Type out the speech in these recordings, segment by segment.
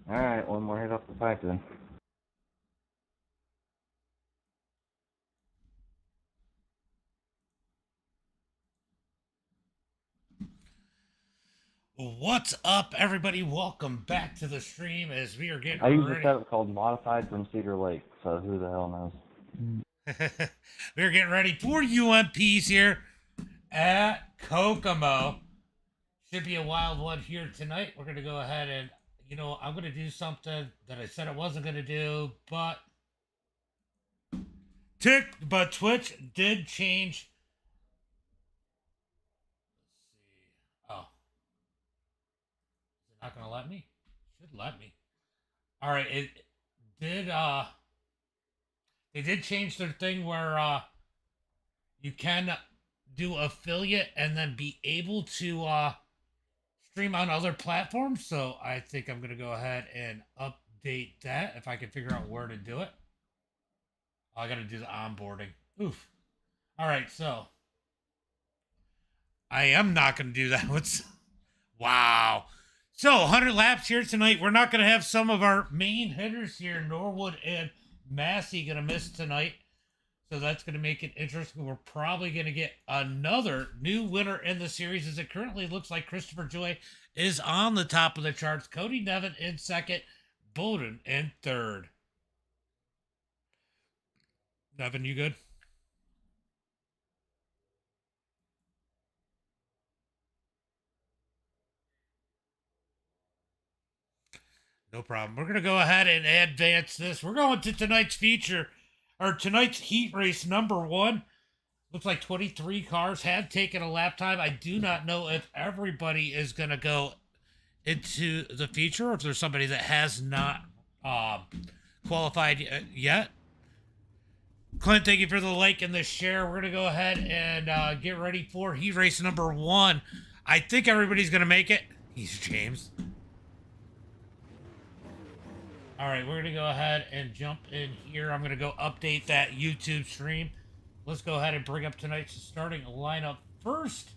Alright, one more hit off the pipe then. What's up, everybody? Welcome back to the stream as we are getting I use a ready. setup called Modified from Cedar Lake, so who the hell knows? We're getting ready for UMPs here at Kokomo. Should be a wild one here tonight. We're going to go ahead and, I'm going to do something that I said I wasn't going to do, but Twitch did change. Let's see. Oh. Is it not going to let me? It should let me. All right, it did they did change their thing where you can do affiliate and then be able to stream on other platforms. So I think I'm gonna go ahead and update that if I can figure out where to do it. I gotta do the onboarding. Oof. All right, so I am not gonna do that. What's wow. So 100 laps here tonight. We're not gonna have some of our main hitters here, Norwood and Massey, gonna miss tonight. So that's going to make it interesting. We're probably going to get another new winner in the series, as it currently looks like Christopher Joy is on the top of the charts. Cody Nevin in second, Bowden in third. Nevin, you good? No problem. We're going to go ahead and advance this. We're going to tonight's feature, or tonight's heat race number 1. Looks like 23 cars have taken a lap time. I do not know if everybody is going to go into the feature or if there's somebody that has not qualified yet. Clint, thank you for the like and the share. We're going to go ahead and get ready for heat race number 1. I think everybody's going to make it. He's James. All right, we're going to go ahead and jump in here. I'm going to go update that YouTube stream. Let's go ahead and bring up tonight's starting lineup first.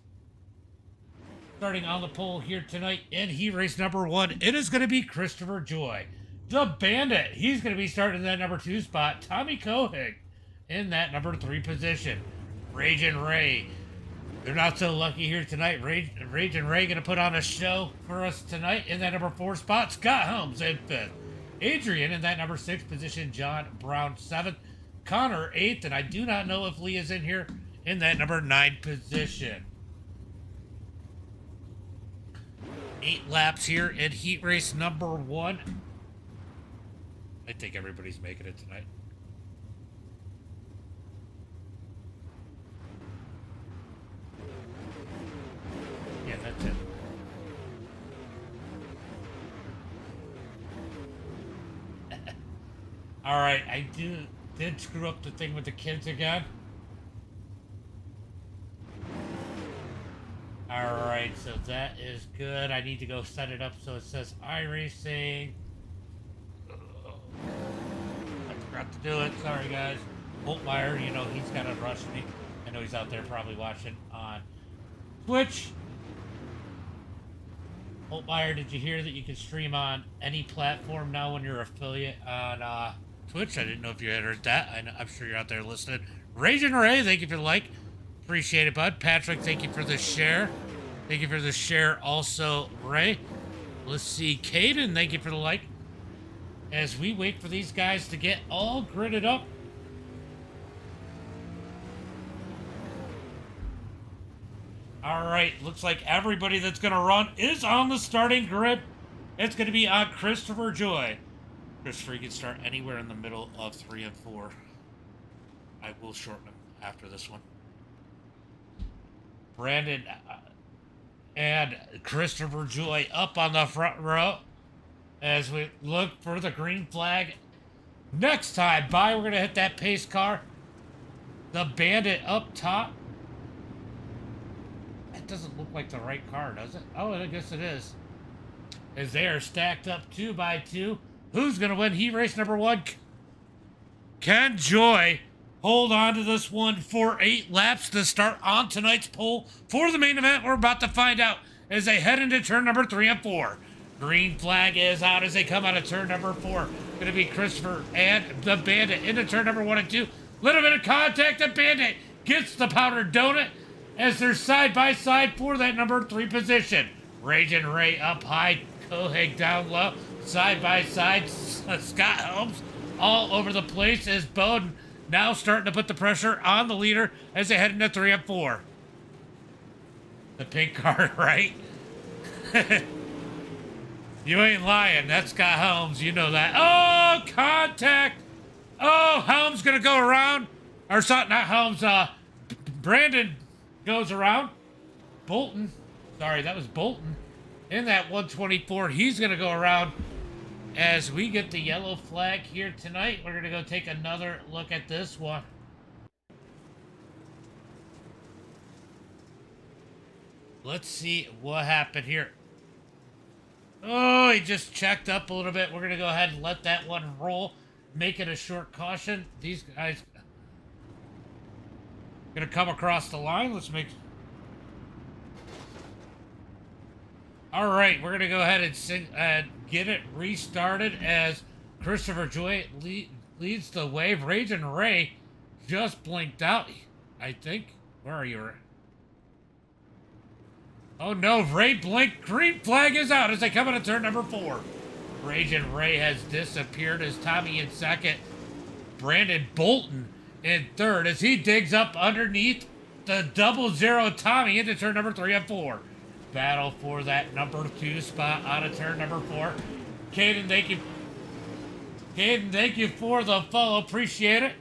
Starting on the pole here tonight in heat race number 1, it is going to be Christopher Joy, the Bandit. He's going to be starting in that number 2 spot. Tommy Kohig in that number 3 position. Rage and Ray, they're not so lucky here tonight. Rage and Ray going to put on a show for us tonight in that number 4 spot. Scott Helms in 5th. Adrian in that number 6 position. John Brown 7th. Connor 8th. And I do not know if Lee is in here in that number 9 position. 8 laps here in heat race number 1. I think everybody's making it tonight. Yeah, that's it. All right, I did screw up the thing with the kids again. All right, so that is good. I need to go set it up so it says iRacing. I forgot to do it. Sorry, guys. Holtmeyer, he's got to rush me. I know he's out there probably watching on Twitch. Holtmeyer, did you hear that you can stream on any platform now when you're affiliate on Twitch? I didn't know if you had heard that. I'm sure you're out there listening. Rage and Ray, thank you for the like. Appreciate it, bud. Patrick, thank you for the share. Thank you for the share also, Ray. Let's see. Caden, thank you for the like. As we wait for these guys to get all gridded up. All right, looks like everybody that's going to run is on the starting grid. It's going to be on Christopher Joy. Christopher, you can start anywhere in the middle of 3 and 4. I will shorten them after this one. Brandon and Christopher Joy up on the front row as we look for the green flag. Next time by, we're going to hit that pace car. The Bandit up top. That doesn't look like the right car, does it? Oh, I guess it is. As they are stacked up 2 by 2. Who's going to win heat race number 1? Can Joy hold on to this one for 8 laps to start on tonight's pole for the main event? We're about to find out as they head into turn number 3 and 4. Green flag is out as they come out of turn number 4. Going to be Christopher and the Bandit into turn number 1 and 2. Little bit of contact. The Bandit gets the powdered donut as they're side by side for that number 3 position. Raging Ray up high, Kohig down low, side by side. Scott Helms all over the place as Bowden now starting to put the pressure on the leader as they head into 3 and 4. The pink card, right? You ain't lying. That's Scott Helms. You know that. Oh, contact. Oh, Helms going to go around. Or not Helms. Brandon goes around. Bolton. Sorry, that was Bolton. In that 124, he's going to go around as we get the yellow flag here tonight. We're going to go take another look at this one. Let's see what happened here. Oh, he just checked up a little bit. We're going to go ahead and let that one roll. Make it a short caution. These guys going to come across the line. Let's make... All right, we're going to go ahead and get it restarted as Christopher Joy leads the wave. Raging Ray just blinked out, I think. Where are you? Oh no, Ray blinked. Green flag is out as they come into turn number 4. Raging Ray has disappeared as Tommy in second. Brandon Bolton in third as he digs up underneath the 00 Tommy into turn number 3 and 4. Battle for that number 2 spot out of turn number 4. Caden, thank you. Caden, thank you for the follow. Appreciate it.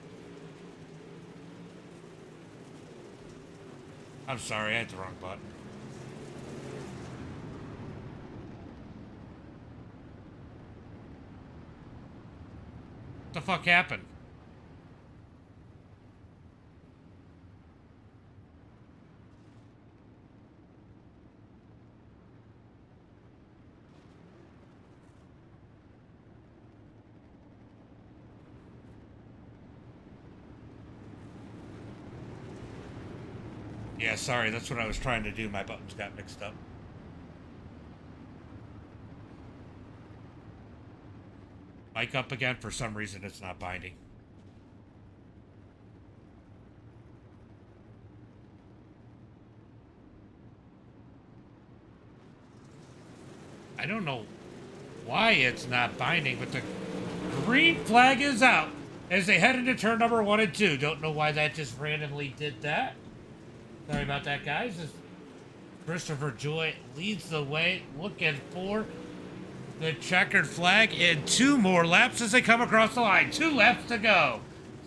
I'm sorry, I hit the wrong button. What the fuck happened? Yeah, sorry, that's what I was trying to do. My buttons got mixed up. Mic up again. For some reason, it's not binding. I don't know why it's not binding, but the green flag is out as they head into turn number 1 and 2. Don't know why that just randomly did that. Sorry about that, guys. As Christopher Joy leads the way, looking for the checkered flag in 2 more laps as they come across the line. 2 laps to go.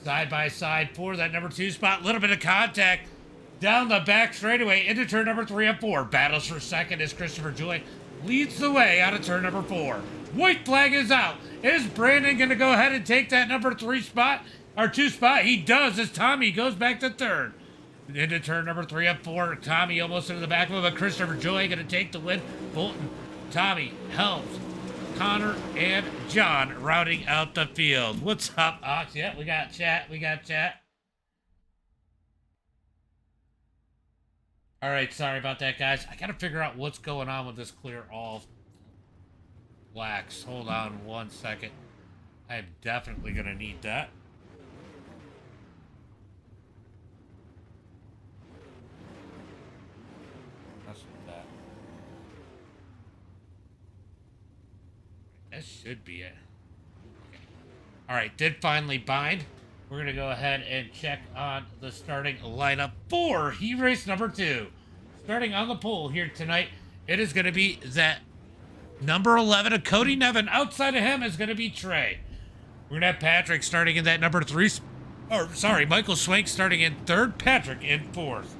Side by side for that number 2 spot. Little bit of contact down the back straightaway into turn number 3 and 4. Battles for second as Christopher Joy leads the way out of turn number 4. White flag is out. Is Brandon going to go ahead and take that number 3 spot? Or 2 spot? He does as Tommy goes back to third. Into turn number 3 and 4. Tommy almost into the back of him, but Christopher Joy going to take the win. Bolton, Tommy, Helms, Connor, and John rounding out the field. What's up, Ox? Yeah, we got chat. We got chat. All right, sorry about that, guys. I got to figure out what's going on with this clear all blacks. Hold on 1 second. I'm definitely going to need that. That should be it. Okay. All right, did finally bind. We're going to go ahead and check on the starting lineup for heat race number 2. Starting on the pole here tonight, it is going to be that number 11 of Cody Nevin. Outside of him is going to be Trey. We're going to have Patrick starting in that number 3. Michael Swank starting in 3rd, Patrick in 4th.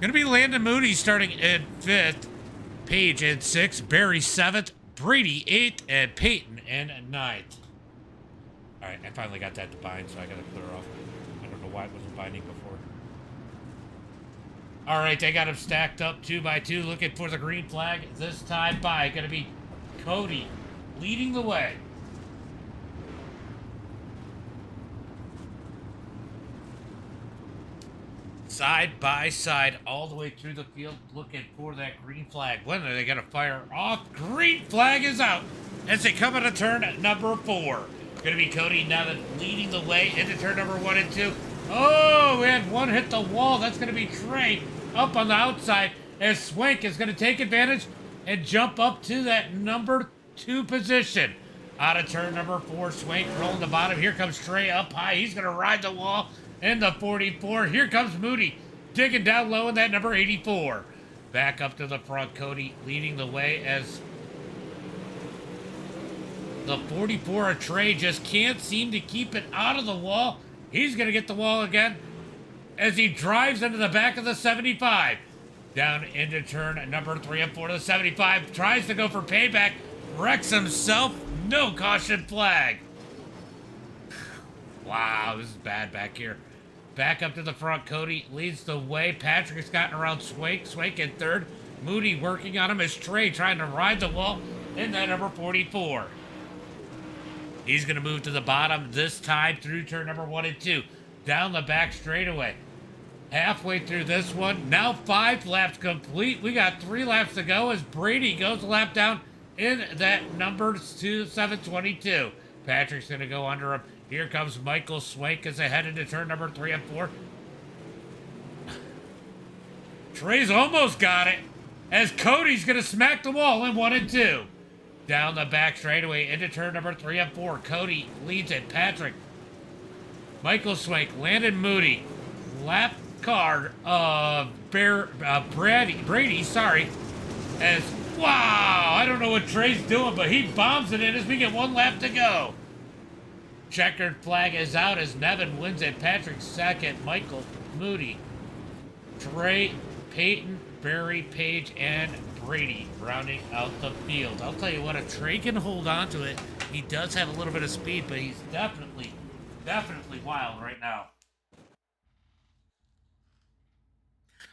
Going to be Landon Moody starting in 5th. Page in 6th, Barry 7th, Brady 8th, and Peyton in 9th. Alright, I finally got that to bind, so I gotta clear off. I don't know why it wasn't binding before. Alright, they got them stacked up 2 by 2, looking for the green flag. This time by, gonna be Cody leading the way. side by side all the way through the field looking for that green flag. When are they going to fire off? Green flag is out as they come out of turn number 4. Going to be Cody now leading the way into turn number 1 and 2. Oh, we had one hit the wall. That's going to be Trey up on the outside as Swank is going to take advantage and jump up to that number 2 position. Out of turn number 4, Swank rolling the bottom. Here comes Trey up high. He's going to ride the wall in the 44. Here comes Moody digging down low in that number 84. Back up to the front, Cody leading the way as the 44 of Trey just can't seem to keep it out of the wall. He's going to get the wall again as he drives into the back of the 75. Down into turn number 3 and 4 to the 75. Tries to go for payback. Wrecks himself. No caution flag. Wow, this is bad back here. Back up to the front. Cody leads the way. Patrick has gotten around Swank. Swank in third. Moody working on him as Trey trying to ride the wall in that number 44. He's going to move to the bottom this time through turn number 1 and 2. Down the back straightaway. Halfway through this one. Now 5 laps complete. We got 3 laps to go as Brady goes a lap down in that number 722. Patrick's going to go under him. Here comes Michael Swank as they head into turn number 3 and 4. Trey's almost got it as Cody's going to smack the wall in 1 and 2. Down the back straightaway into turn number 3 and 4. Cody leads it. Patrick, Michael Swank, Landon Moody, lap card of Brady, sorry, as wow, I don't know what Trey's doing, but he bombs it in as we get 1 lap to go. Checkered flag is out as Nevin wins it. Patrick second, Michael, Moody, Trey, Peyton, Barry, Page, and Brady rounding out the field. I'll tell you what, if Trey can hold on to it, he does have a little bit of speed, but he's definitely wild right now.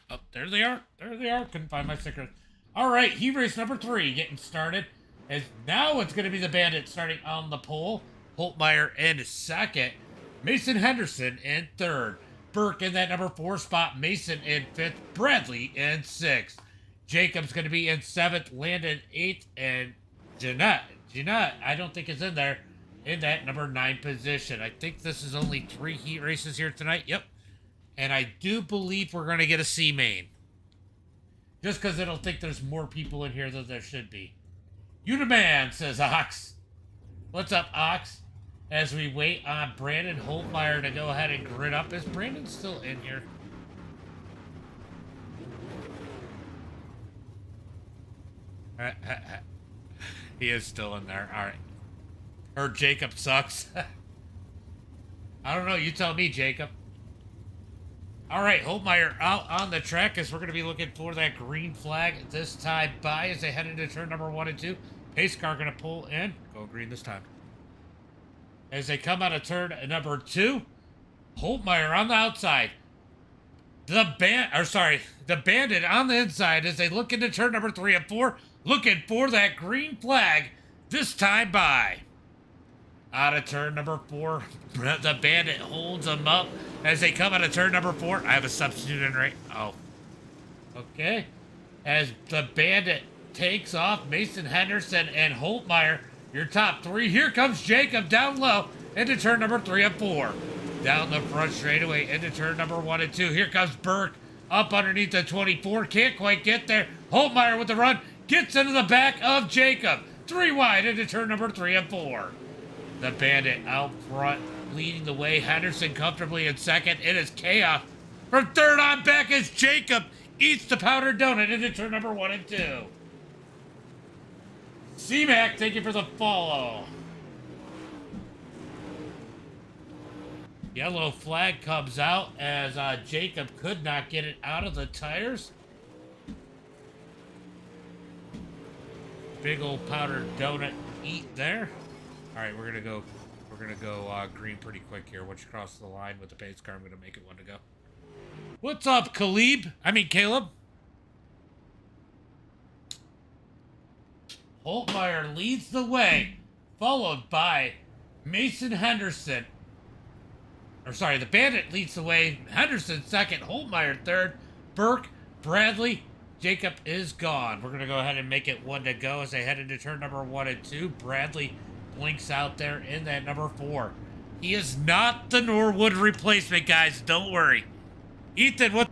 Oh, there they are. There they are. Couldn't find my stickers. All right, heat race number 3 getting started. As now it's going to be the Bandit starting on the pole. Holtmeyer in second. Mason Henderson in third. Burke in that number 4 spot. Mason in 5th. Bradley in 6th. Jacob's going to be in 7th. Landon 8th. And Jeanette, I don't think is in there, in that number 9 position. I think this is only 3 heat races here tonight. Yep. And I do believe we're going to get a C main. Just because I don't think there's more people in here than there should be. You the man, says Ox. What's up, Ox? As we wait on Brandon Holtmeyer to go ahead and grid up. Is Brandon still in here? He is still in there. All right. Or Jacob sucks. I don't know. You tell me, Jacob. All right, Holtmeyer out on the track as we're going to be looking for that green flag this time by as they head into turn number 1 and 2. Pace car going to pull in. Go green this time. As they come out of turn number 2, Holtmeyer on the outside. The Bandit on the inside as they look into turn number 3 and 4, looking for that green flag this time by. Out of turn number 4, the Bandit holds them up as they come out of turn number 4. I have a substitute in right. Oh. Okay. As the Bandit takes off, Mason Henderson and Holtmeyer, your top 3. Here comes Jacob down low into turn number 3 and 4. Down the front straightaway into turn number 1 and 2. Here comes Burke up underneath the 24. Can't quite get there. Holtmeyer with the run. Gets into the back of Jacob. 3 wide into turn number 3 and 4. The Bandit out front, leading the way. Henderson comfortably in second. It is chaos. From third on back as Jacob eats the powdered donut into turn number 1 and 2. C-Mac, thank you for the follow. Yellow flag comes out as Jacob could not get it out of the tires. Big old powdered donut eat there. All right, we're gonna go green pretty quick here. Once you cross the line with the pace car, I'm gonna make it 1 to go. What's up, Caleb? Holtmeyer leads the way, followed by Mason Henderson. or sorry, the Bandit leads the way. Henderson second, Holtmeyer third, Burke, Bradley, Jacob is gone. We're going to go ahead and make it one to go as they head into turn number 1 and 2. Bradley blinks out there in that number 4. He is not the Norwood replacement, guys. Don't worry. Ethan, what?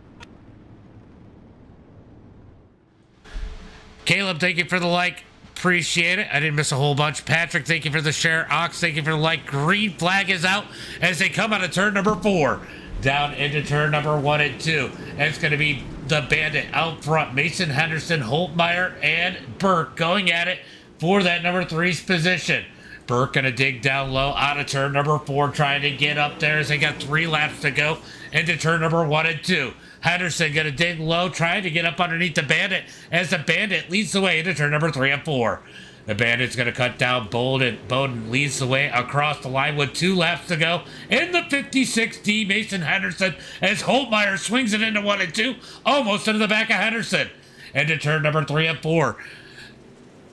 Caleb, thank you for the like. Appreciate it. I didn't miss a whole bunch. Patrick, thank you for the share. Ox, thank you for the like. Green flag is out as they come out of turn number 4. Down into turn number 1 and 2. And it's going to be the Bandit out front. Mason Henderson, Holtmeyer, and Burke going at it for that number 3's position. Burke going to dig down low out of turn number 4, trying to get up there as they got 3 laps to go into turn number 1 and 2. Henderson going to dig low, trying to get up underneath the Bandit as the Bandit leads the way into turn number 3 and 4. The Bandit's going to cut down Bowden. Bowden leads the way across the line with 2 laps to go in the 56D. Mason Henderson as Holtmeyer swings it into 1 and 2, almost into the back of Henderson. Into turn number 3 and 4.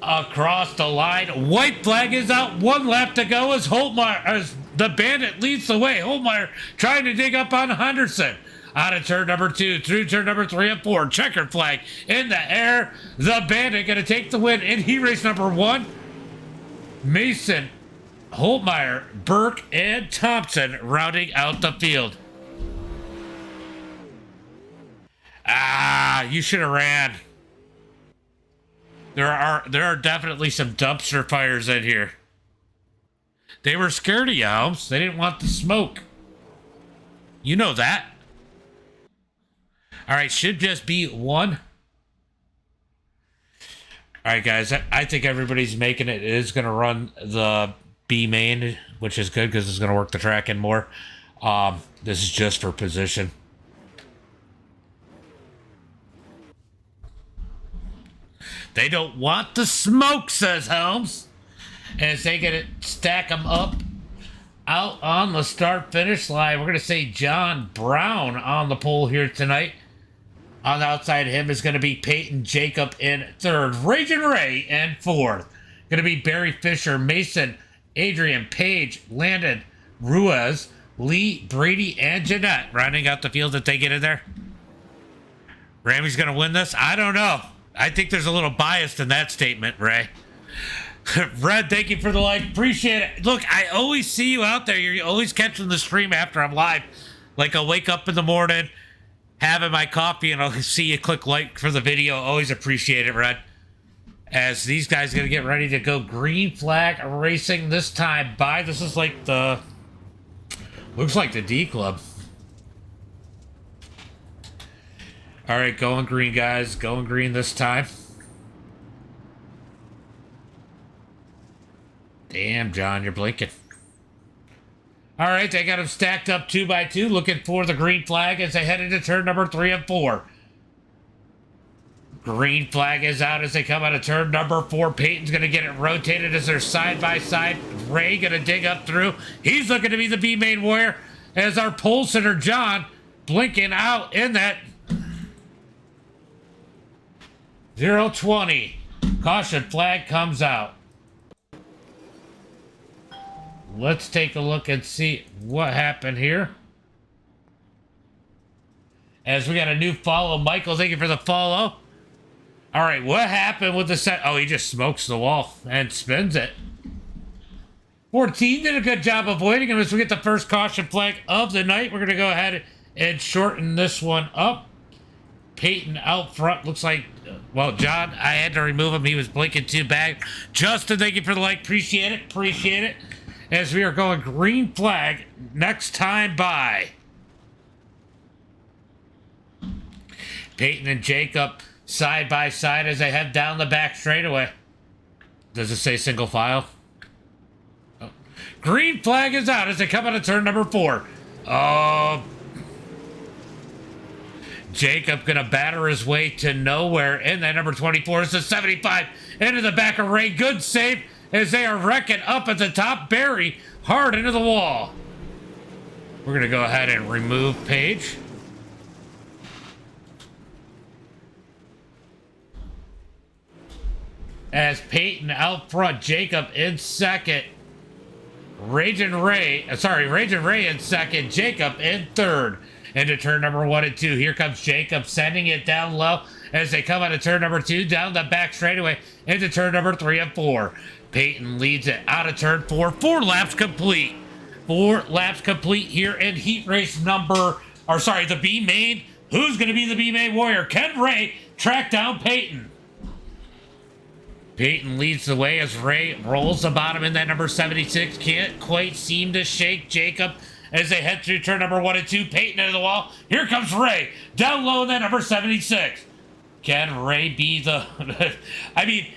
Across the line, white flag is out. 1 lap to go as Holtmeyer, as the Bandit leads the way. Holtmeyer trying to dig up on Henderson. Out of turn number 2, through turn number 3 and 4. Checkered flag in the air. The Bandit going to take the win in heat race number 1. Mason, Holtmeyer, Burke, and Thompson rounding out the field. You should have ran. There are definitely some dumpster fires in here. They were scared of you, Holmes. They didn't want the smoke. You know that. All right, should just be 1. All right, guys, I think everybody's making it. It is going to run the B main, which is good because it's going to work the track in more. This is just for position. They don't want the smoke, says Holmes. As they get it, stack them up out on the start-finish line. We're going to say John Brown on the pole here tonight. On the outside of him is going to be Peyton Jacob in 3rd. Raging Ray in 4th. Going to be Barry Fisher, Mason, Adrian, Page, Landon, Ruiz, Lee, Brady, and Jeanette. Rounding out the field if they get in there. Ramey's going to win this? I don't know. I think there's a little bias in that statement, Ray. Red, thank you for the like. Appreciate it. Look, I always see you out there. You're always catching the stream after I'm live. Like, I'll wake up in the morning, having my coffee, and I'll see you click like for the video. Always appreciate it, Red. As these guys are going to get ready to go green flag racing this time by. This is like the... Looks like the D Club. All right, going green, guys. Going green this time. Damn, John, you're blinking. All right, they got them stacked up 2 by 2, looking for the green flag as they head into turn number 3 and 4. Green flag is out as they come out of turn number 4. Peyton's going to get it rotated as they're side by side. Ray going to dig up through. He's looking to be the B-main warrior as our pole sitter, John, blinking out in that 020. Caution flag comes out. Let's take a look and see what happened here. As we got a new follow. Michael, thank you for the follow. All right, what happened with the set? Oh, he just smokes the wall and spins it. 14 did a good job avoiding him as we get the first caution flag of the night. We're going to go ahead and shorten this one up. Peyton out front. Looks like, well, John, I had to remove him. He was blinking too bad. Justin, thank you for the like. Appreciate it. Appreciate it. As we are going green flag next time by. Peyton and Jacob side by side as they head down the back straightaway. Does it say single file? Oh. Green flag is out as they come out of turn number 4. Oh. Jacob gonna batter his way to nowhere in that number 24. It's a 75 into the back of Ray. Good save as they are wrecking up at the top. Barry hard into the wall. We're gonna go ahead and remove Page. As Peyton out front, Jacob in second. Raging Ray in second, Jacob in third. Into turn number 1 and 2. Here comes Jacob sending it down low as they come out of turn number 2, down the back straightaway into turn number 3 and 4. Peyton leads it out of turn 4. 4 laps complete. 4 laps complete here in heat race the B main. Who's going to be the B main warrior? Can Ray track down Peyton? Peyton leads the way as Ray rolls the bottom in that number 76. Can't quite seem to shake Jacob as they head through turn number 1 and 2. Peyton into the wall. Here comes Ray. Down low in that number 76. Can Ray be the... I mean,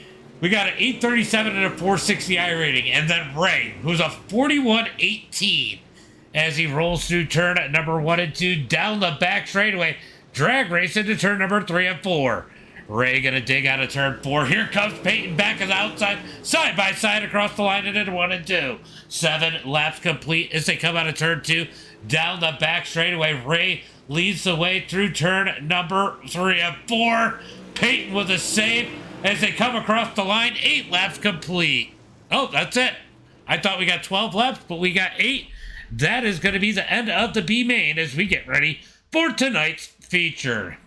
we got an 837 and a 460 I rating. And then Ray, who's a 4118, as he rolls through turn number 1 and 2. Down the back straightaway. Drag race into turn number 3 and 4. Ray gonna dig out of turn 4. Here comes Peyton back on the outside, side by side across the line into 1 and 2. 7 laps complete as they come out of turn 2. Down the back straightaway, Ray leads the way through turn number 3 and 4. Peyton with a save as they come across the line. 8 laps complete. Oh, that's it. I thought we got 12 laps, but we got 8. That is going to be the end of the B main as we get ready for tonight's feature.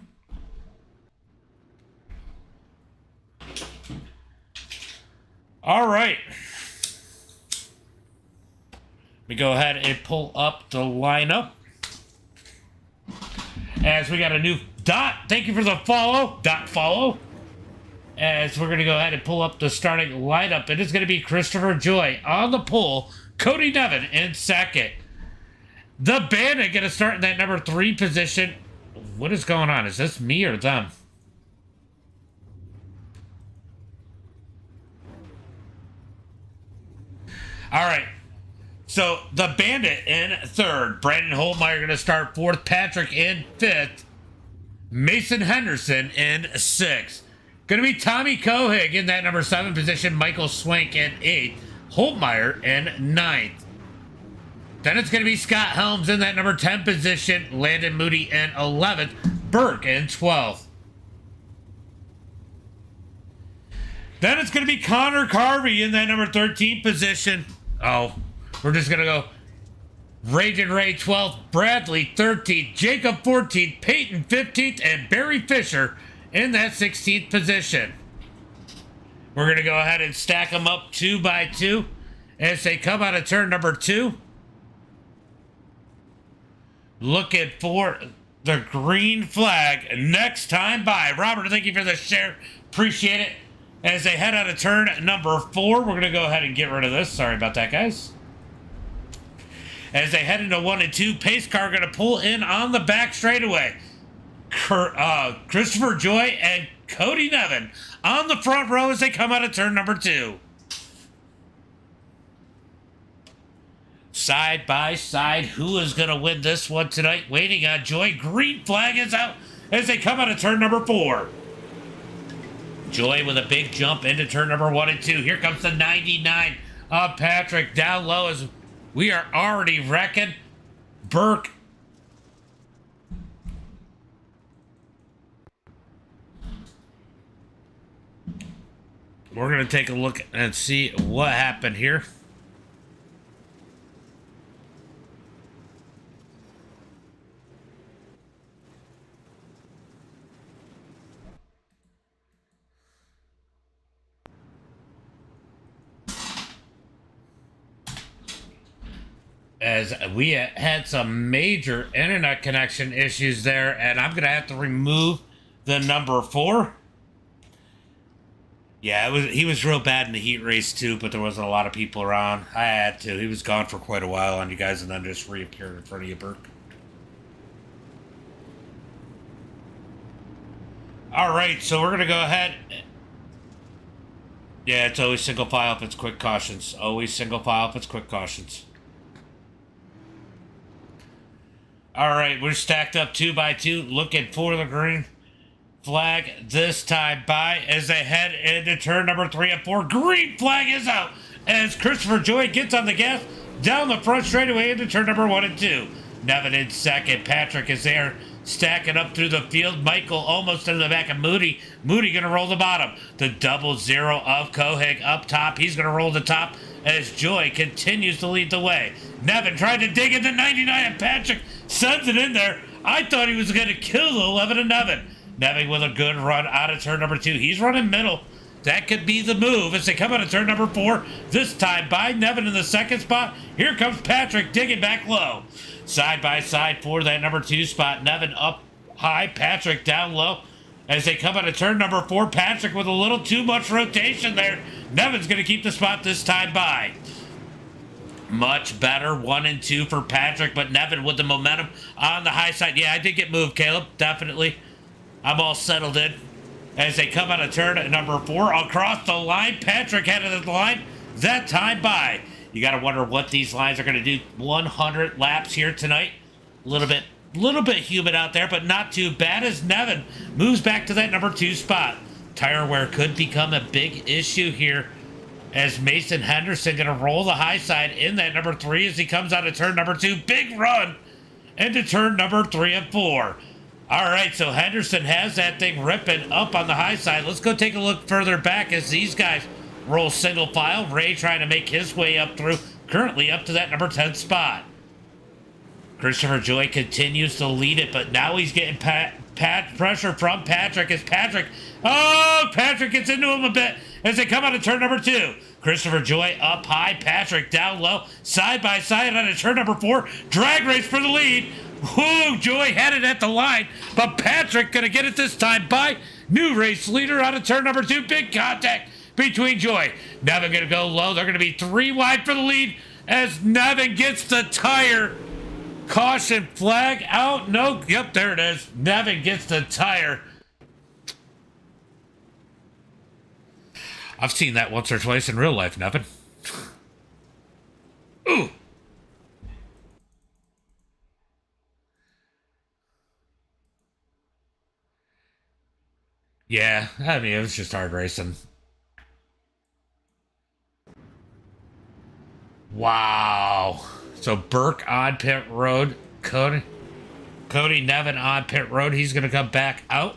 All right. We go ahead and pull up the lineup. As we got a new Dot. Thank you for the follow. Dot follow. As we're going to go ahead and pull up the starting lineup. It is going to be Christopher Joy on the pole. Cody Nevin in second. The Bandit going to start in that number 3 position. What is going on? Is this me or them? All right, so the Bandit in third. Brandon Holtmeyer going to start fourth. Patrick in fifth. Mason Henderson in sixth. Going to be Tommy Kohig in that number 7 position. Michael Swank in 8th. Holtmeyer in 9th. Then it's going to be Scott Helms in that number 10 position. Landon Moody in 11th. Burke in 12th. Then it's going to be Connor Carvey in that number 13 position. Oh, we're just going to go Raging Ray 12th, Bradley 13th, Jacob 14th, Peyton 15th, and Barry Fisher in that 16th position. We're going to go ahead and stack them up 2 by 2 as they come out of turn number 2. Looking for the green flag next time by. Robert, thank you for the share. Appreciate it. As they head out of turn number 4, we're going to go ahead and get rid of this. Sorry about that, guys. As they head into 1 and 2, pace car going to pull in on the back straightaway. Christopher Joy and Cody Nevin on the front row as they come out of turn number 2. Side by side, who is going to win this one tonight? Waiting on Joy. Green flag is out as they come out of turn number 4. Joy with a big jump into turn number 1 and 2. Here comes the 99 of Patrick down low as we are already wrecking. Burke. We're going to take a look and see what happened here. As we had some major internet connection issues there, and I'm going to have to remove the number 4. Yeah, he was real bad in the heat race too, but there wasn't a lot of people around. I had to. He was gone for quite a while on you guys and then just reappeared in front of you, Burke. All right, so we're going to go ahead. Yeah, it's always single file if it's quick cautions. Always single file if it's quick cautions. All right, we're stacked up 2 by 2, looking for the green flag this time by as they head into turn number 3 and 4. Green flag is out as Christopher Joy gets on the gas down the front straightaway into turn number 1 and 2. Nevin in second. Patrick is there stacking up through the field. Michael almost in the back of Moody. Moody going to roll the bottom. The 00 of Kohig up top. He's going to roll the top as Joy continues to lead the way. Nevin tried to dig into 99 and Patrick sends it in there. I thought he was going to kill the 11 and Nevin. Nevin with a good run out of turn number 2. He's running middle. That could be the move as they come out of turn number 4. This time by Nevin in the second spot. Here comes Patrick digging back low. Side by side for that number 2 spot. Nevin up high, Patrick down low. As they come out of turn number 4, Patrick with a little too much rotation there. Nevin's going to keep the spot this time by. Much better 1 and 2 for Patrick, but Nevin with the momentum on the high side. Yeah, I did get moved, Caleb, definitely. I'm all settled in. As they come out of turn number 4, across the line, Patrick headed to the line. That time by. You got to wonder what these lines are going to do. 100 laps here tonight. A little bit humid out there, but not too bad as Nevin moves back to that number 2 spot. Tire wear could become a big issue here as Mason Henderson going to roll the high side in that number 3 as he comes out of turn number 2. Big run into turn number 3 and 4. All right, so Henderson has that thing ripping up on the high side. Let's go take a look further back as these guys roll single file. Ray trying to make his way up through, currently up to that number 10 spot. Christopher Joy continues to lead it, but now he's getting pressure from Patrick as Patrick gets into him a bit as they come out of turn number 2. Christopher Joy up high, Patrick down low, side by side on a turn number 4. Drag race for the lead. Whoo, Joy headed at the line, but Patrick gonna get it this time by new race leader out of turn number 2. Big contact between Joy. Nevin gonna go low. They're gonna be 3 wide for the lead as Nevin gets the tire. Caution flag out. No, yep, there it is. Nevin gets the tire. I've seen that once or twice in real life, Nevin. Ooh. Yeah, I mean, it was just hard racing. Wow. So Burke on pit road. Cody Nevin on pit road. He's going to come back out.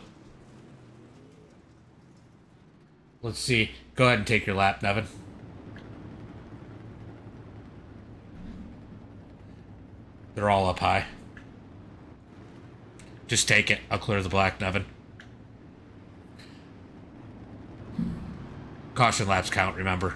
Let's see. Go ahead and take your lap, Nevin. They're all up high. Just take it. I'll clear the black, Nevin. Caution laps count, remember.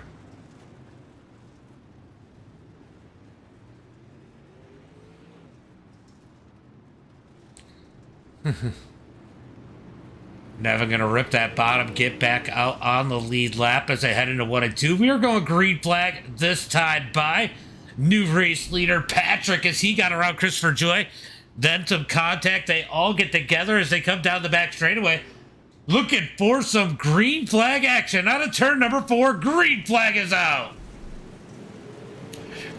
Nevin gonna rip that bottom, get back out on the lead lap as they head into 1 and 2. We are going green flag this time by new race leader Patrick as he got around Christopher Joy. Then some contact. They all get together as they come down the back straightaway. Looking for some green flag action out of turn number 4. Green flag is out.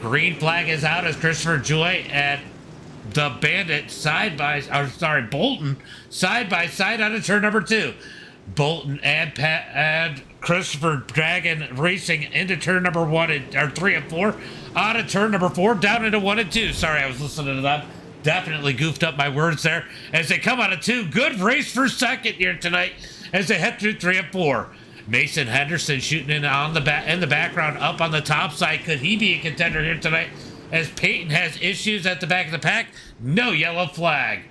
Green flag is out as Christopher Joy and the Bandit Bolton side by side out of turn number 2. Bolton and Christopher Dragon racing into turn number 3 and 4. Out of turn number 4 down into 1 and 2. Sorry, I was listening to that. Definitely goofed up my words there as they come out of 2. Good race for second here tonight as they head through 3 and 4. Mason Henderson shooting in on the background up on the top side. Could he be a contender here tonight as Peyton has issues at the back of the pack? No yellow flag.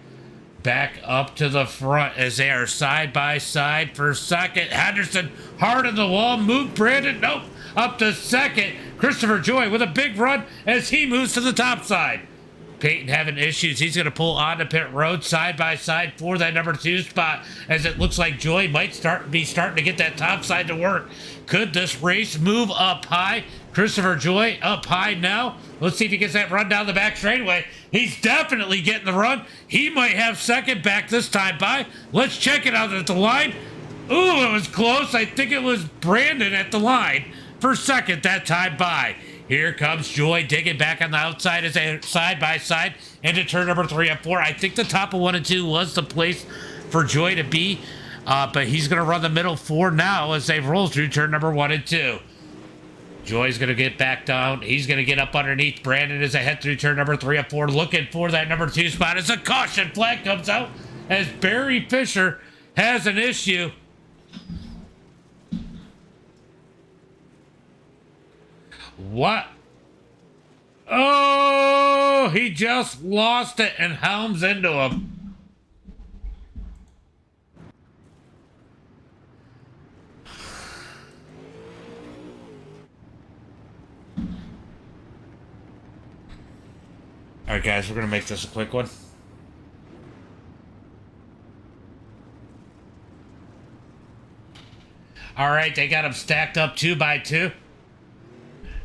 Back up to the front as they are side by side for second. Henderson hard on the wall. Move Brandon. Nope. Up to second. Christopher Joy with a big run as he moves to the top side. Peyton having issues. He's going to pull onto pit road side by side for that number 2 spot as it looks like Joy might be starting to get that top side to work. Could this race move up high? Christopher Joy up high now. Let's see if he gets that run down the back straightaway. He's definitely getting the run. He might have second back this time by. Let's check it out at the line. Ooh, it was close. I think it was Brandon at the line for second that time by. Here comes Joy digging back on the outside as they side by side into turn number 3 and 4. I think the top of 1 and 2 was the place for Joy to be, but he's going to run the middle 4 now as they roll through turn number 1 and 2. Joy's going to get back down. He's going to get up underneath Brandon as they head through turn number 3 and 4, looking for that number 2 spot as a caution flag comes out as Barry Fisher has an issue. What? Oh, he just lost it and helms into him. All right, guys, we're going to make this a quick one. All right, they got them stacked up 2 by 2.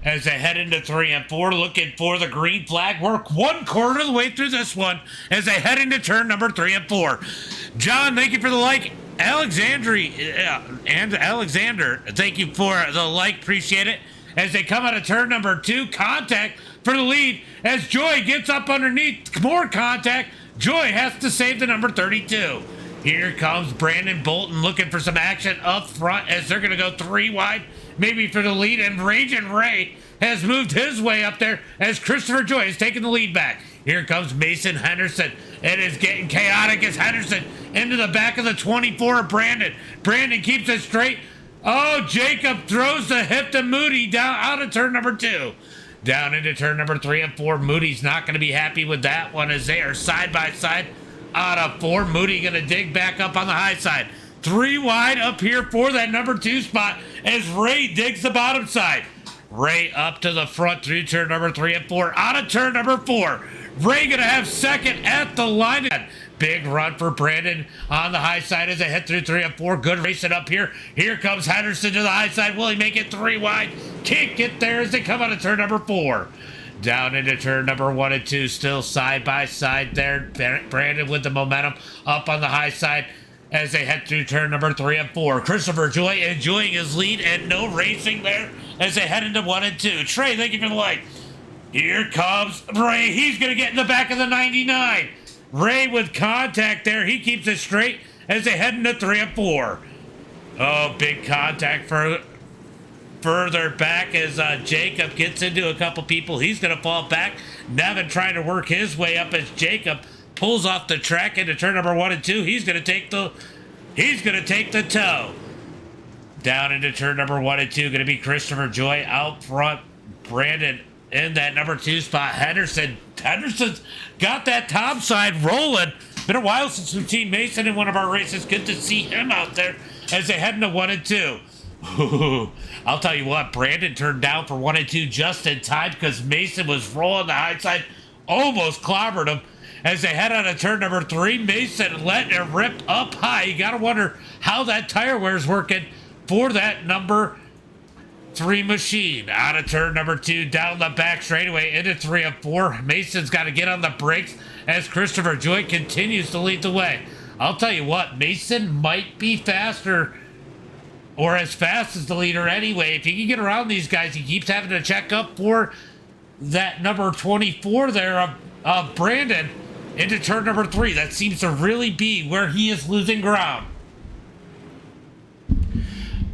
As they head into 3 and 4, looking for the green flag. Work 1/4 of the way through this one as they head into turn number 3 and 4. John, thank you for the like. And Alexander, thank you for the like. Appreciate it. As they come out of turn number 2, contact for the lead. As Joy gets up underneath, more contact. Joy has to save the number 32. Here comes Brandon Bolton looking for some action up front as they're going to go 3 wide, maybe for the lead. And Raging Ray has moved his way up there as Christopher Joy is taking the lead back. Here comes Mason Henderson. It is getting chaotic as Henderson into the back of the 24 of Brandon. Brandon keeps it straight. Oh, Jacob throws the hip to Moody down out of turn number 2. Down into turn number 3 and 4. Moody's not going to be happy with that one as they are side by side out of 4. Moody going to dig back up on the high side. 3 wide up here for that number 2 spot as Ray digs the bottom side. Ray up to the front through turn number 3 and 4. Out of turn number 4. Ray going to have second at the line. Big run for Brandon on the high side as they head through 3 and 4. Good racing up here. Here comes Henderson to the high side. Will he make it 3 wide? Can't get there as they come out of turn number 4. Down into turn number 1 and 2. Still side by side there. Brandon with the momentum up on the high side as they head through turn number 3 and 4. Christopher Joy enjoying his lead and no racing there as they head into 1 and 2. Trey, thank you for the like. Here comes Ray. He's going to get in the back of the 99. Ray with contact there. He keeps it straight as they head into 3 and 4. Oh, big contact for further back as Jacob gets into a couple people. He's going to fall back. Nevin trying to work his way up as Jacob pulls off the track into turn number 1 and 2. He's going to take the toe. Down into turn number 1 and 2. Going to be Christopher Joy out front. Brandon in that number 2 spot. Henderson's got that top side rolling. Been a while since we've seen Mason in one of our races. Good to see him out there as they head into 1 and 2. Ooh, I'll tell you what, Brandon turned down for 1 and 2 just in time because Mason was rolling the high side, almost clobbered him. As they head out of turn number 3, Mason letting it rip up high. You got to wonder how that tire wear is working for that number 3 machine. Out of turn number 2, down the back straightaway into 3 and 4. Mason's got to get on the brakes as Christopher Joy continues to lead the way. I'll tell you what, Mason might be faster or as fast as the leader anyway. If he can get around these guys, he keeps having to check up for that number 24 there of Brandon into turn number 3. That seems to really be where he is losing ground.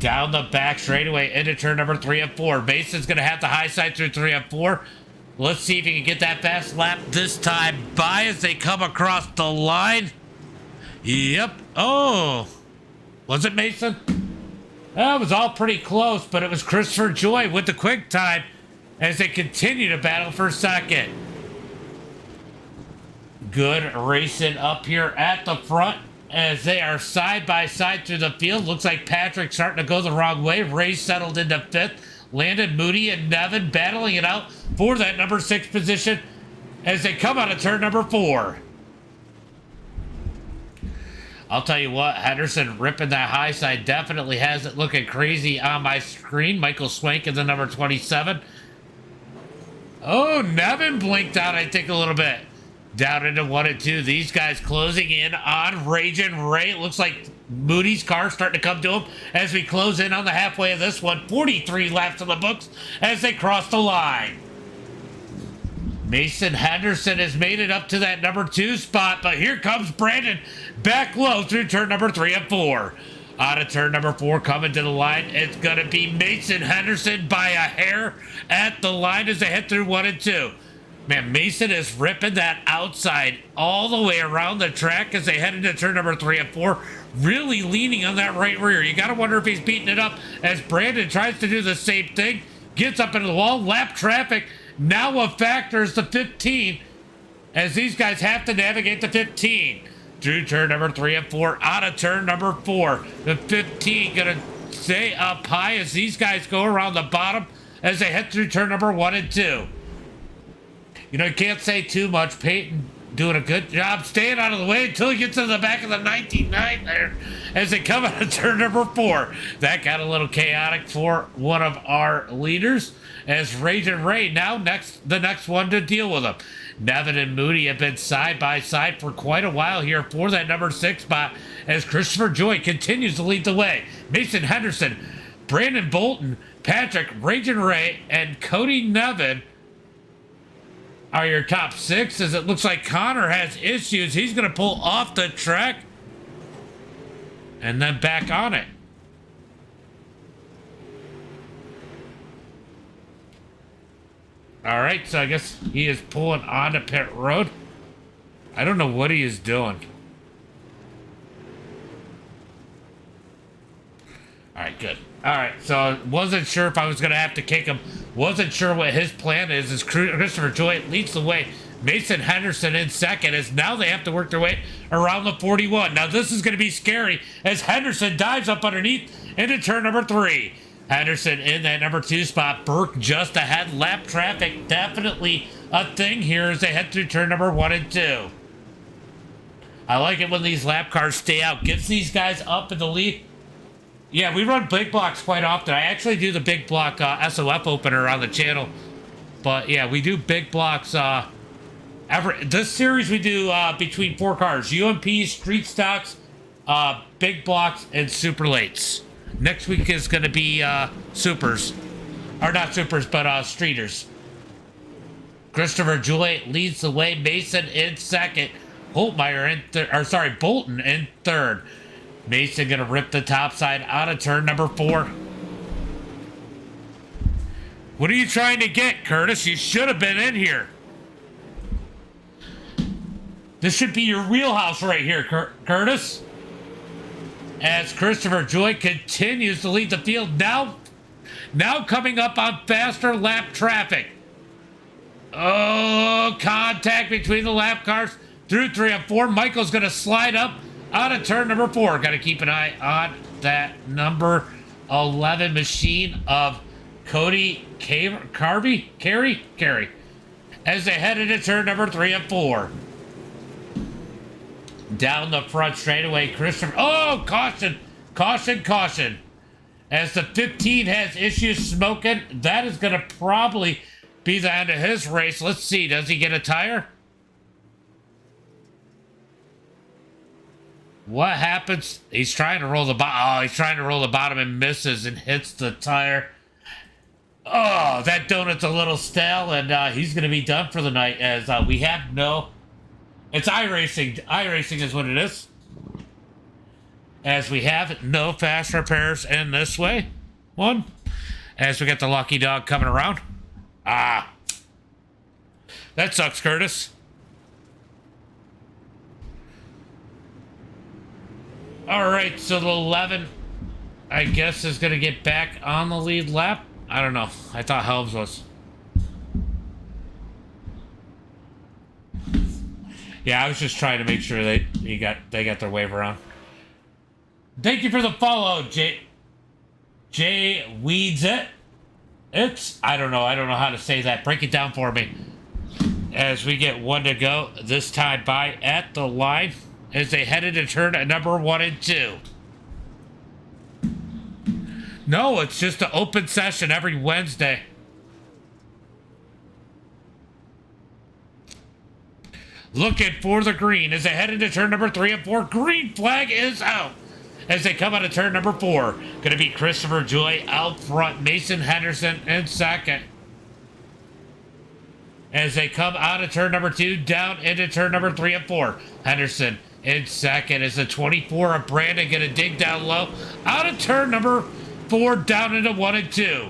Down the back straightaway into turn number 3 and 4. Mason's going to have the high side through 3 and 4. Let's see if he can get that fast lap this time by as they come across the line. Yep. Oh, was it Mason? That was all pretty close, but it was Christopher Joy with the quick time as they continue to battle for second. Good racing up here at the front as they are side by side through the field. Looks like Patrick's starting to go the wrong way. Ray settled into 5th. Landon, Moody, and Nevin battling it out for that number 6 position as they come out of turn number 4. I'll tell you what, Henderson ripping that high side definitely has it looking crazy on my screen. Michael Swank in the number 27. Oh, Nevin blinked out, I think, a little bit. Down into 1 and 2. These guys closing in on Raging Ray. It looks like Moody's car starting to come to him as we close in on the halfway of this one. 43 laps in the books as they cross the line. Mason Henderson has made it up to that number 2 spot, but here comes Brandon back low through turn number 3 and 4. Out of turn number 4, coming to the line, it's going to be Mason Henderson by a hair at the line as they head through 1 and 2. Man, Mason is ripping that outside all the way around the track as they head into turn number 3 and 4, really leaning on that right rear. You got to wonder if he's beating it up as Brandon tries to do the same thing. gets up into the wall. Lap traffic now a factor is the 15, as these guys have to navigate the 15. Through turn number 3 and 4, out of turn number 4. The 15 gonna stay up high as these guys go around the bottom as they head through turn number 1 and 2. You know, you can't say too much. Peyton doing a good job staying out of the way until he gets to the back of the 99 there as they come out of turn number 4. That got a little chaotic for one of our leaders as Raging Ray now the next one to deal with him. Nevin and Moody have been side by side for quite a while here for that number 6 spot as Christopher Joy continues to lead the way. Mason Henderson, Brandon Bolton, Patrick, Raging Ray, and Cody Nevin are your top 6, as it looks like Connor has issues. He's going to pull off the track and then back on it. All right, so I guess he is pulling onto pit road. I don't know what he is doing. All right, good. All right, so wasn't sure if I was going to have to kick him. Wasn't sure what his plan is. As Christopher Joy leads the way. Mason Henderson in second, as now they have to work their way around the 41. Now this is going to be scary as Henderson dives up underneath into turn number 3. Henderson in that number 2 spot. Burke just ahead. Lap traffic definitely a thing here as they head through turn number 1 and 2. I like it when these lap cars stay out. Gives these guys up in the lead. Yeah, we run big blocks quite often. I actually do the big block SOF opener on the channel. But yeah, we do big blocks. This series we do between 4 cars. UMP, street stocks, big blocks, and super lates. Next week is going to be supers. Or not supers, but streeters. Christopher Joy leads the way. Mason in second. Holtmeyer in third. Bolton in third. Mason going to rip the top side out of turn number 4. What are you trying to get, Curtis? You should have been in here. This should be your wheelhouse right here, Curtis. As Christopher Joy continues to lead the field. Now coming up on faster lap traffic. Oh, contact between the lap cars through 3 and 4. Michael's going to slide up out of turn number 4. Got to keep an eye on that number 11 machine of Cody Carey, as they head into turn number 3 and 4. Down the front straightaway, Christopher. Oh, caution, caution, caution. As the 15 has issues smoking, that is going to probably be the end of his race. Let's see, does he get a tire? What happens? He's trying to roll the bottom. Oh, he's trying to roll the bottom and misses and hits the tire. Oh, that donut's a little stale, and he's going to be done for the night, as we have no... It's iRacing. iRacing is what it is. As we have no fast repairs in this way. One. As we get the lucky dog coming around. Ah. That sucks, Curtis. All right, so the 11, I guess, is going to get back on the lead lap. I don't know. I thought Helms was. Yeah, I was just trying to make sure they got their wave around. Thank you for the follow, Jay Weeds it. I don't know how to say that. Break it down for me. As we get 1 to go, this time by at the line as they headed to turn at number 1 and 2. No, it's just an open session every Wednesday. Looking for the green as they head into turn number 3 and 4. Green flag is out as they come out of turn number 4. Going to be Christopher Joy out front. Mason Henderson in second. As they come out of turn number 2 down into turn number 3 and 4. Henderson in second as the 24 of Brandon going to dig down low. Out of turn number 4 down into 1 and 2.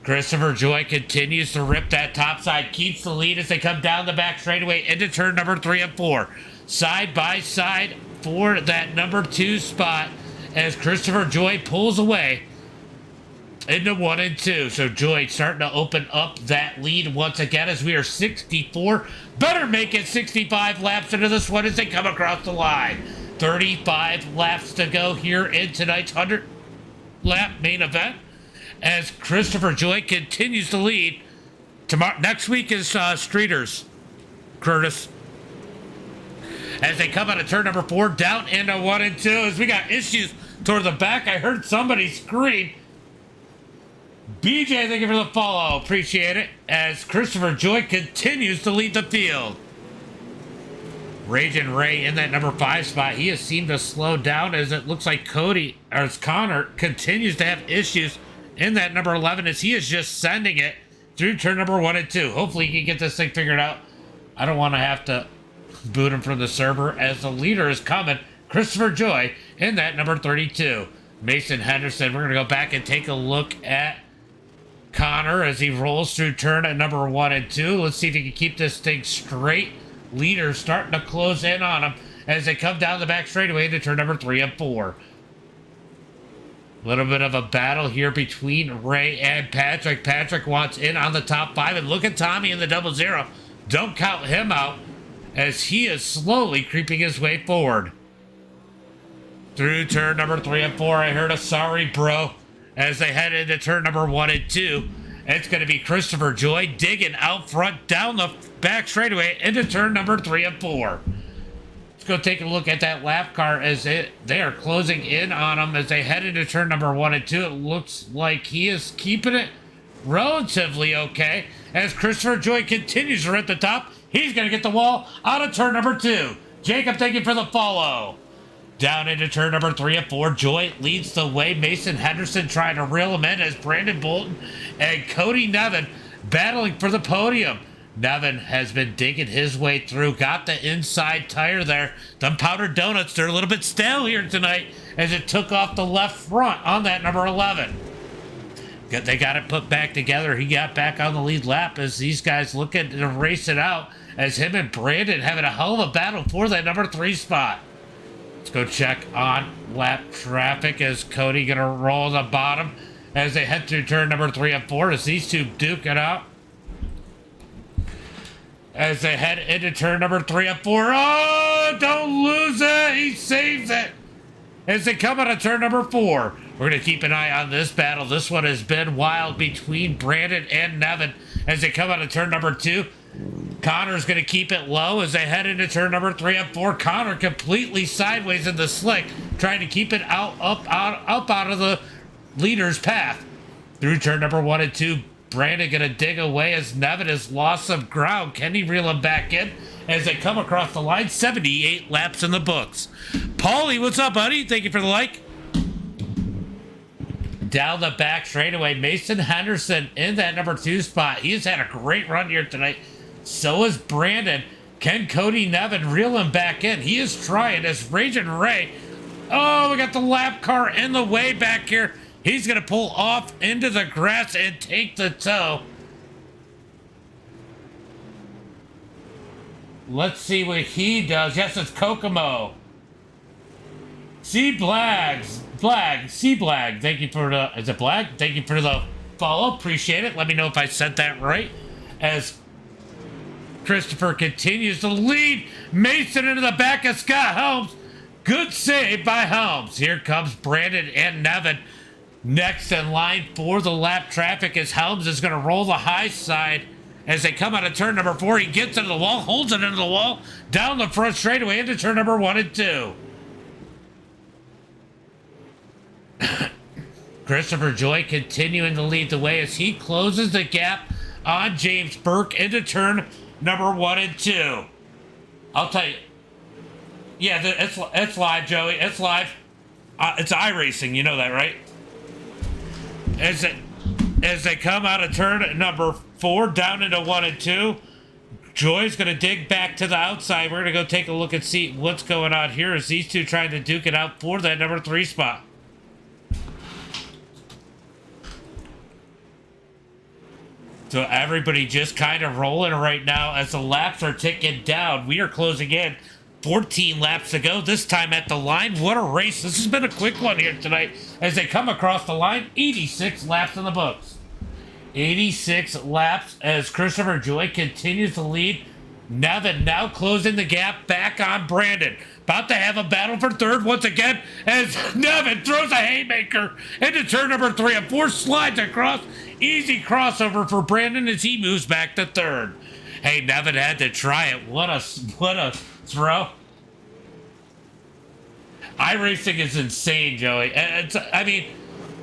Christopher Joy continues to rip that top side, keeps the lead as they come down the back straightaway into turn number 3 and 4. Side by side for that number 2 spot as Christopher Joy pulls away. into 1 and 2. So Joy starting to open up that lead once again as we are 64. Better make it 65 laps into this one as they come across the line. 35 laps to go here in tonight's 100 lap main event as Christopher Joy continues to lead. Next week is Streeters, Curtis. As they come out of turn number 4, down into 1 and 2 as we got issues toward the back. I heard somebody scream. BJ, thank you for the follow. Appreciate it. As Christopher Joy continues to lead the field. Raging Ray in that number 5 spot. He has seemed to slow down as it looks like Connor continues to have issues in that number 11 as he is just sending it through turn number 1 and 2. Hopefully he can get this thing figured out. I don't want to have to boot him from the server as the leader is coming. Christopher Joy in that number 32. Mason Henderson, we're going to go back and take a look at Connor as he rolls through turn at number 1 and 2. Let's see if he can keep this thing straight. Leader starting to close in on him as they come down the back straightaway into turn number 3 and 4. A little bit of a battle here between Ray and Patrick. Patrick wants in on the top 5, and look at Tommy in the 00. Don't count him out as he is slowly creeping his way forward. Through turn number 3 and 4, I heard a sorry bro as they head into turn number 1 and 2. It's going to be Christopher Joy digging out front down the back straightaway into turn number 3 and 4. Let's go take a look at that lap car as they are closing in on him as they head into turn number 1 and 2. It looks like he is keeping it relatively okay as Christopher Joy continues to run at the top. He's going to get the wall out of turn number 2. Jacob, thank you for the follow. Down into turn number 3 and 4. Joy leads the way. Mason Henderson trying to reel him in as Brandon Bolton and Cody Nevin battling for the podium. Nevin has been digging his way through. Got the inside tire there. Them powdered donuts, they're a little bit stale here tonight as it took off the left front on that number 11. They got it put back together. He got back on the lead lap as these guys looking to race it out as him and Brandon having a hell of a battle for that number 3 spot. Let's go check on lap traffic as Cody gonna roll the bottom as they head through turn number 3 and 4 as these two duke it out. As they head into turn number 3 and 4. Oh, don't lose it. He saves it. As they come out of turn number 4. We're going to keep an eye on this battle. This one has been wild between Brandon and Nevin as they come out of turn number 2. Connor's going to keep it low as they head into turn number 3 and 4. Connor completely sideways in the slick, trying to keep it up out of the leader's path. Through turn number 1 and 2, Brandon going to dig away as Nevin has lost some ground. Can he reel him back in as they come across the line? 78 laps in the books. Paulie, what's up, buddy? Thank you for the like. Down the back straightaway, Mason Henderson in that number 2 spot. He's had a great run here tonight. So is Brandon. Can Cody Nevin reel him back in? He is trying as Raging Ray. Oh, we got the lap car in the way back here. He's going to pull off into the grass and take the tow. Let's see what he does. Yes, it's Kokomo. C Blag. Thank you for the, is it Blag? Thank you for the follow. Appreciate it. Let me know if I said that right. As Christopher continues to lead Mason into the back of Scott Helms. Good save by Helms. Here comes Brandon and Nevin. Next in line for the lap traffic as Helms is going to roll the high side as they come out of turn number 4. He gets into the wall, holds it into the wall, down the front straightaway into turn number 1 and 2. Christopher Joy continuing to lead the way as he closes the gap on James Burke into turn number 1 and 2. I'll tell you. Yeah, it's live, Joey. It's live. It's iRacing. You know that, right? As they come out of turn number 4 down into 1 and 2, Joy's going to dig back to the outside. We're going to go take a look and see what's going on here as these two trying to duke it out for that number 3 spot. So everybody just kind of rolling right now as the laps are ticking down. We are closing in 14 laps to go, this time at the line. What a race. This has been a quick one here tonight as they come across the line. 86 laps in the books. 86 laps as Christopher Joy continues to lead. Nevin now closing the gap back on Brandon. About to have a battle for third once again as Nevin throws a haymaker into turn number 3 and 4, slides across. Easy crossover for Brandon as he moves back to third. Hey, Nevin had to try it. What a throw. iRacing is insane, Joey.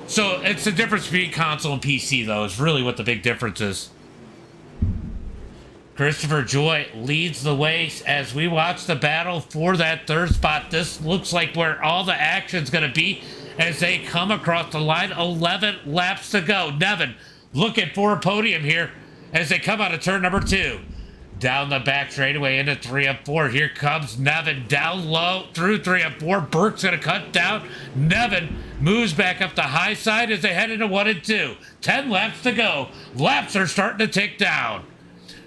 So it's the difference between console and PC, though, is really what the big difference is. Christopher Joy leads the way as we watch the battle for that third spot. This looks like where all the action's going to be as they come across the line. 11 laps to go. Nevin looking for a podium here as they come out of turn number 2. Down the back straightaway into 3 and 4. Here comes Nevin down low through 3 and 4. Burke's going to cut down. Nevin moves back up the high side as they head into 1 and 2. 10 laps to go. Laps are starting to tick down.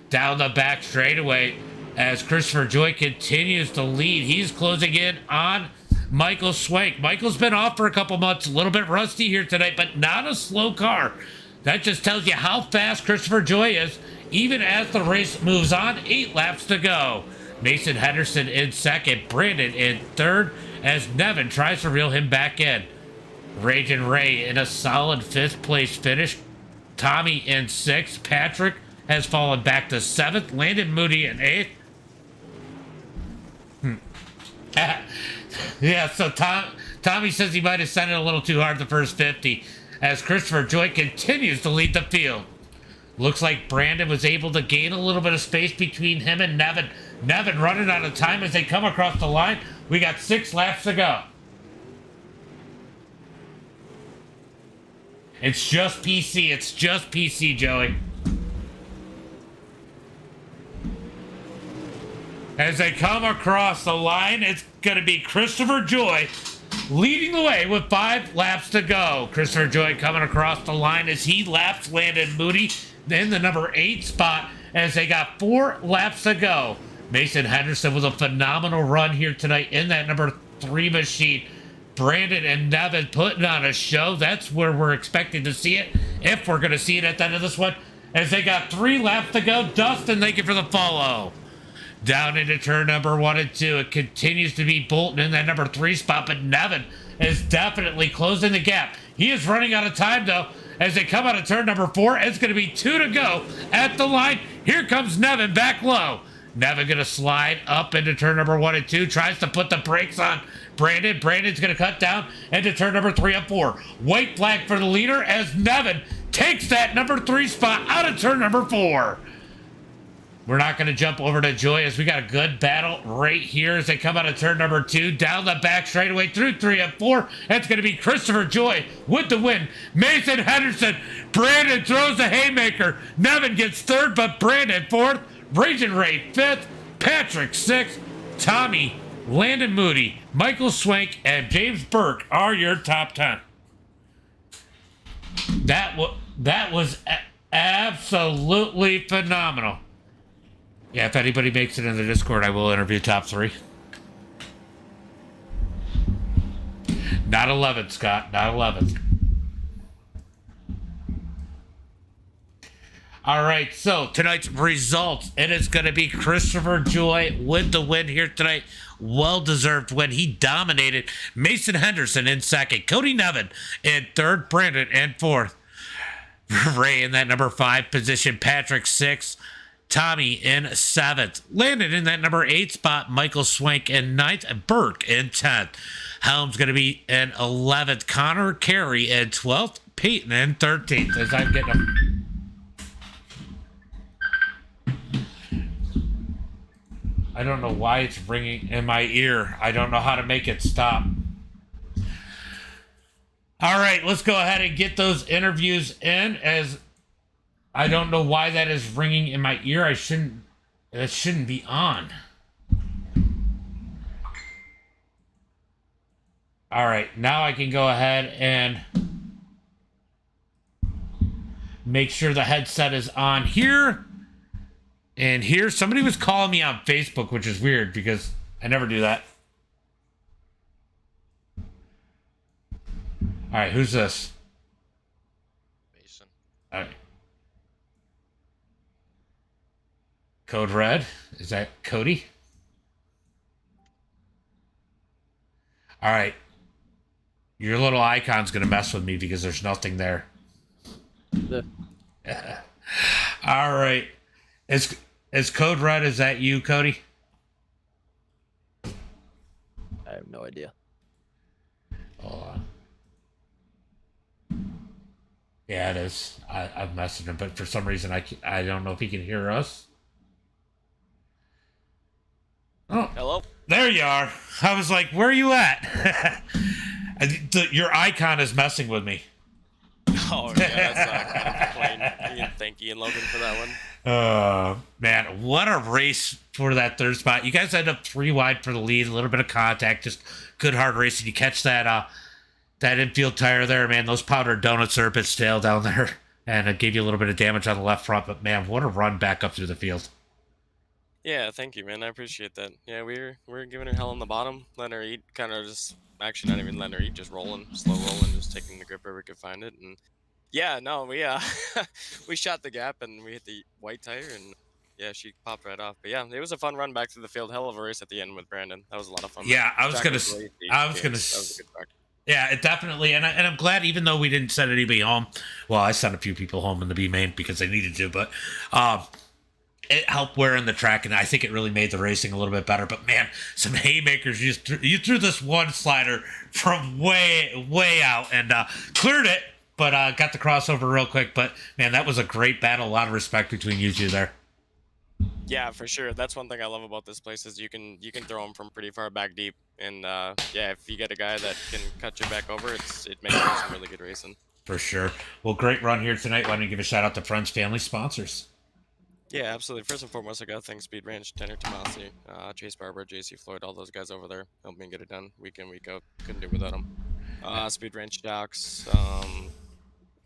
Down the back straightaway as Christopher Joy continues to lead. He's closing in on Michael Swank. Michael's been off for a couple months, a little bit rusty here tonight, but not a slow car. That just tells you how fast Christopher Joy is, even as the race moves on. 8 laps to go. Mason Henderson in second, Brandon in third, as Nevin tries to reel him back in. Raging Ray in a solid 5th place finish. Tommy in 6th. Patrick has fallen back to 7th. Landon Moody in 8th. Yeah, so Tommy says he might have sent it a little too hard the first 50 as Christopher Joy continues to lead the field. Looks like Brandon was able to gain a little bit of space between him and Nevin. Nevin running out of time as they come across the line. We got 6 laps to go. It's just PC. It's just PC, Joey. As they come across the line, it's going to be Christopher Joy leading the way with 5 laps to go. Christopher Joy coming across the line as he laps Landon Moody in the number 8 spot as they got 4 laps to go. Mason Henderson with a phenomenal run here tonight in that number 3 machine. Brandon and Nevin putting on a show. That's where we're expecting to see it, if we're going to see it at the end of this one, as they got 3 laps to go. Dustin, thank you for the follow. Down into turn number 1 and 2. It continues to be Bolton in that number 3 spot, but Nevin is definitely closing the gap. He is running out of time, though, as they come out of turn number 4. It's going to be 2 to go at the line. Here comes Nevin back low. Nevin going to slide up into turn number 1 and 2. Tries to put the brakes on Brandon. Brandon's going to cut down into turn number 3 and 4. White flag for the leader as Nevin takes that number 3 spot out of turn number 4. We're not going to jump over to Joy as we got a good battle right here as they come out of turn number 2. Down the back straightaway through 3 and 4. That's going to be Christopher Joy with the win. Mason Henderson. Brandon throws the haymaker. Nevin gets 3rd, but Brandon 4th. Raging Ray 5th. Patrick 6th. Tommy, Landon Moody, Michael Swank, and James Burke are your top 10. That was absolutely phenomenal. Yeah, if anybody makes it in the Discord, I will interview top 3. Not 11, Scott. Not 11. All right, so tonight's results. It is going to be Christopher Joy with the win here tonight. Well-deserved win. He dominated. Mason Henderson in 2nd. Cody Nevin in 3rd. Brandon in 4th. Ray in that number 5 position. Patrick 6th. Tommy in 7th. Landon in that number 8 spot. Michael Swank in 9th. And Burke in 10th. Helm's going to be in 11th. Connor Carey in 12th. Peyton in 13th. As I'm getting a... I don't know why it's ringing in my ear. I don't know how to make it stop. All right, let's go ahead and get those interviews in, as I don't know why that is ringing in my ear. That shouldn't be on. All right, now I can go ahead and make sure the headset is on here. And here, somebody was calling me on Facebook, which is weird because I never do that. All right, who's this? Mason. All right. Code Red. Is that Cody? All right. Your little icon's going to mess with me because there's nothing there. All right. Is Code Red, is that you, Cody? I have no idea. Hold on. Yeah, it is. I've messaged him, but for some reason I don't know if he can hear us. Oh, Hello? there you are. I was like, where are you at? Your icon is messing with me. Oh, yeah, that's kind of plain. Thank Ian Logan for that one. Man, what a race for that third spot. You guys end up 3 wide for the lead, a little bit of contact, just good hard racing. You catch that infield tire there, man. Those powdered donuts are a bit stale down there, and it gave you a little bit of damage on the left front, but man, what a run back up through the field. Yeah, thank you, man. I appreciate that. Yeah, we're giving her hell on the bottom, letting her eat, kind of just actually not even letting her eat, just rolling, slow rolling, just taking the grip where we could find it. And yeah, no, we we shot the gap and we hit the white tire, and yeah, she popped right off. But yeah, it was a fun run back through the field. Hell of a race at the end with Brandon. That was a lot of fun. Yeah, That was that was a good track. Yeah, it definitely, and I'm glad, even though we didn't send anybody home. Well, I sent a few people home in the B main because they needed to, but it helped wearing the track, and I think it really made the racing a little bit better. But man, some haymakers! You threw this one slider from way out and cleared it, but got the crossover real quick. But man, that was a great battle. A lot of respect between you two there. Yeah, for sure. That's one thing I love about this place is you can throw them from pretty far back deep, and yeah, if you get a guy that can cut you back over, it makes for some really good racing. For sure. Well, great run here tonight. Why don't you give a shout out to friends, family, sponsors? Yeah, absolutely. First and foremost, I got to thank Speed Ranch, Tanner Tomasi, Chase Barber, JC Floyd, all those guys over there helped me get it done week in, week out. Couldn't do it without them. Speed Ranch Docs,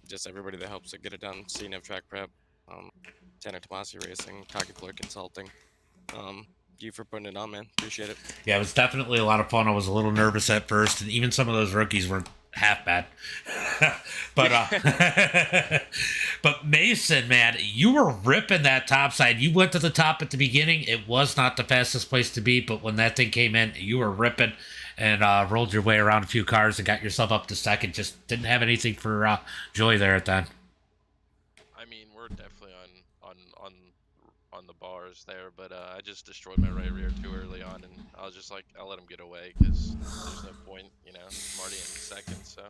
just everybody that helps to get it done. CNF Track Prep, Tanner Tomasi Racing, Taki Floyd Consulting. You for putting it on, man. Appreciate it. Yeah, it was definitely a lot of fun. I was a little nervous at first, and even some of those rookies weren't half bad. But Mason, man, you were ripping that top side. You went to the top at the beginning. It was not the fastest place to be, but when that thing came in, you were ripping and rolled your way around a few cars and got yourself up to second. Just didn't have anything for Joy there at that. I mean, we're definitely on the bars there, but I just destroyed my right rear too early on, and I was just like, I'll let him get away because there's no point, Marty in second. So.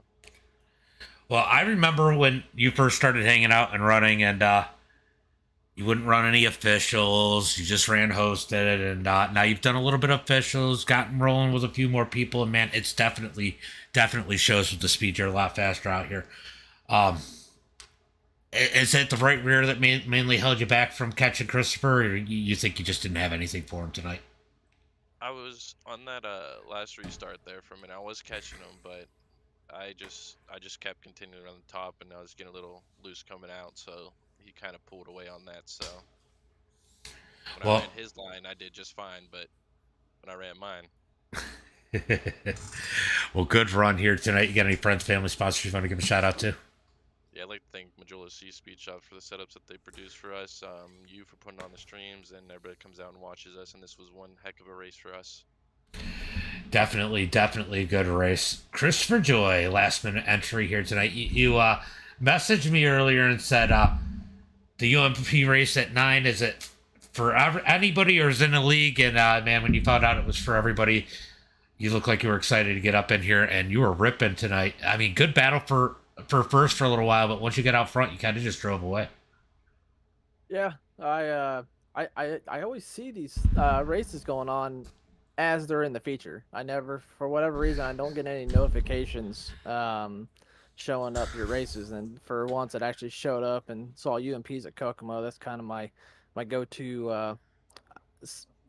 Well, I remember when you first started hanging out and running, and you wouldn't run any officials. You just ran hosted, and now you've done a little bit of officials, gotten rolling with a few more people, and man, it's definitely shows with the speed. You're a lot faster out here. Is it the right rear that mainly held you back from catching Christopher, or you think you just didn't have anything for him tonight? I was on that last restart there for a minute. I was catching him, but I just kept continuing on the top, and I was getting a little loose coming out, so he kind of pulled away on that. So when I ran his line, I did just fine, but when I ran mine. Well, good run here tonight. You got any friends, family, sponsors you want to give a shout out to? Yeah, I'd like to thank Majula C Speed Shop for the setups that they produce for us. You for putting on the streams, and everybody comes out and watches us. And this was one heck of a race for us. Definitely a good race. Christopher Joy, last minute entry here tonight. You messaged me earlier and said the UMP race at 9, is it for anybody or is it in a league? And man, when you found out it was for everybody, you look like you were excited to get up in here, and you were ripping tonight. I mean, good battle for first for a little while, but once you get out front, you kind of just drove away. Yeah, I always see these races going on as they're in the feature. I never, for whatever reason, I don't get any notifications showing up your races. And for once, it actually showed up and saw UMPs at Kokomo. That's kind of my go-to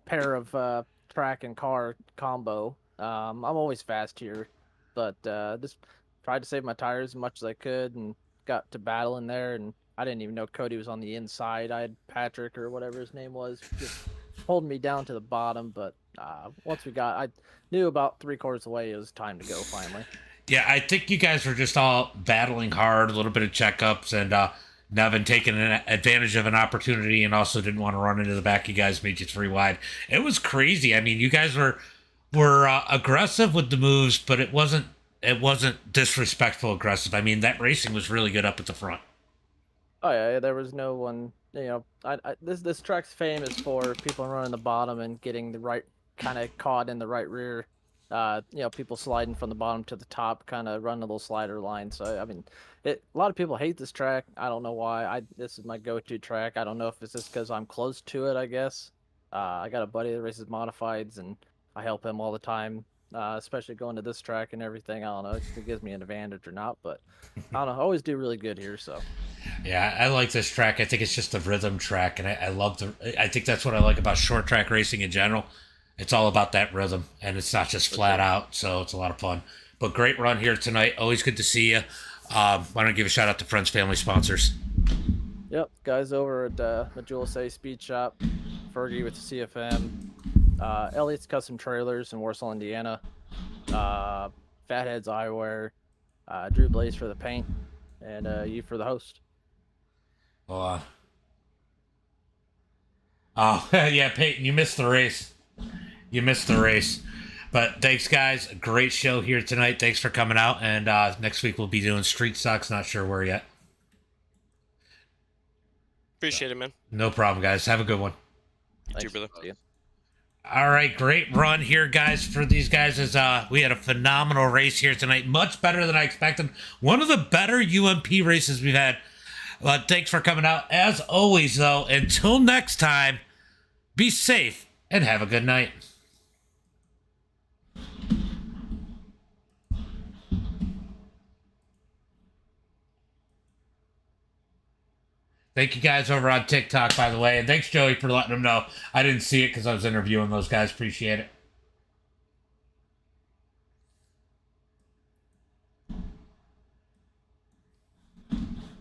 pair of track and car combo. I'm always fast here, but just tried to save my tires as much as I could and got to battle in there. And I didn't even know Cody was on the inside. I had Patrick or whatever his name was just holding me down to the bottom. But once I knew about 3/4 of the way it was time to go finally. Yeah, I think you guys were just all battling hard, a little bit of checkups, and Nevin taking an advantage of an opportunity and also didn't want to run into the back. You guys made you 3 wide. It was crazy. I mean, you guys were aggressive with the moves, but it wasn't disrespectful aggressive. I mean, that racing was really good up at the front. Oh yeah, there was no one. This track's famous for people running the bottom and getting the right kind of caught in the right rear. People sliding from the bottom to the top, kind of running a little slider line. So I mean, a lot of people hate this track. I don't know why. This is my go-to track. I don't know if it's just because I'm close to it. I guess. I got a buddy that races Modifieds, and I help him all the time. Especially going to this track and everything. I don't know if it gives me an advantage or not, but I don't know. I always do really good here, so. Yeah, I like this track. I think it's just a rhythm track, and I love I think that's what I like about short track racing in general. It's all about that rhythm, and it's not just flat out, so it's a lot of fun. But great run here tonight. Always good to see you. Why don't I give a shout out to friends, family, sponsors? Yep, guys over at the Jewel Say Speed Shop, Fergie with CFM, Elliot's Custom Trailers in Warsaw, Indiana, Fatheads Eyewear, Drew Blaze for the paint, and you for the host. Oh, yeah, Peyton, you missed the race. But thanks, guys. Great show here tonight. Thanks for coming out. And next week we'll be doing Street Stocks. Not sure where yet. Appreciate it, man. No problem, guys. Have a good one. You too, brother. All right, great run here, guys, for these guys. We had a phenomenal race here tonight. Much better than I expected. One of the better UMP races we've had. But thanks for coming out. As always, though, until next time, be safe and have a good night. Thank you guys over on TikTok, by the way. And thanks, Joey, for letting them know. I didn't see it because I was interviewing those guys. Appreciate it.